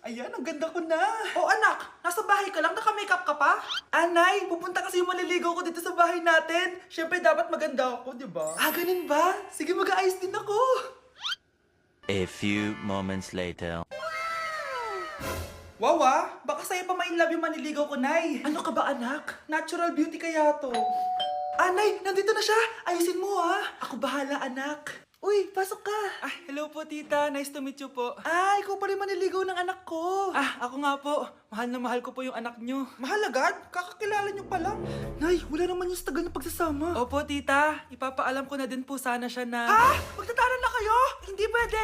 Ayan, ang ganda ko na. Oh anak, nasa bahay ka lang, naka-makeup ka pa? Anay, pupunta kasi yung maliligaw ko dito sa bahay natin. Siyempre, dapat maganda ako, di ba? Ah, ganun ba? Sige, mag-aayos din ako. A few moments later. Wow, baka sa'yo pa ma-inlove yung maniligaw ko, Nay. Ano ka ba anak? Natural beauty kaya to. Anay, nandito na siya. Ayusin mo, ha. Ako bahala anak. Uy, pasok ka. Ah, hello po tita, nice to meet you po. Ah, ikaw pa rin maniligaw ng anak ko. Ah, ako nga po. Mahal na mahal ko po yung anak nyo. Mahal agad? Kakakilala niyo pa lang. Nay, wala naman yung sa tagal ng pagsasama. Opo tita, ipapaalam ko na din po sana siya na... Ha? Magtatanan na kayo? Hindi pwede!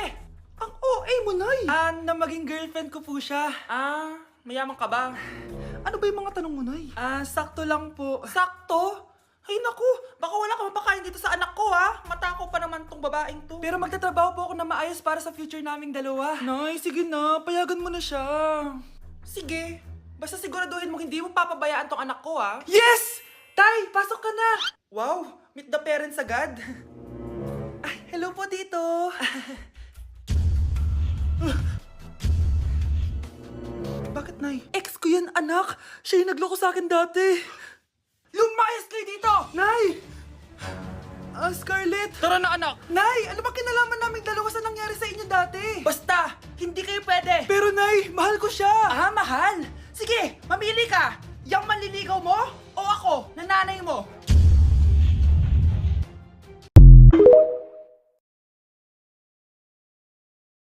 Ang OA mo, Nay. Na maging girlfriend ko po siya. Mayaman ka ba? Ano ba yung mga tanong mo, Nay? Sakto lang po. Sakto? Ay naku, baka wala ka mapakain dito sa anak ko, ha? Matako pa naman tong babaeng to. Pero magtatrabaho po ako na maayos para sa future naming dalawa. Nay, sige na, payagan mo na siya. Sige, basta siguraduhin mo hindi mo papabayaan tong anak ko, ha? Yes! Tay, pasok ka na! Wow, meet the parents agad. Ay, hello po tito. Bakit, Nay? Ex ko yan, anak. Siya yung nagloko sa akin dati. Lumayas kayo dito! Nay! Scarlett! Tara na, anak! Nay, ano ba kinalaman naming dalawa sa nangyari sa inyo dati? Basta, hindi kayo pwede! Pero Nay, mahal ko siya! Mahal? Sige, mamili ka! Yang manliligaw mo o ako, nananay mo?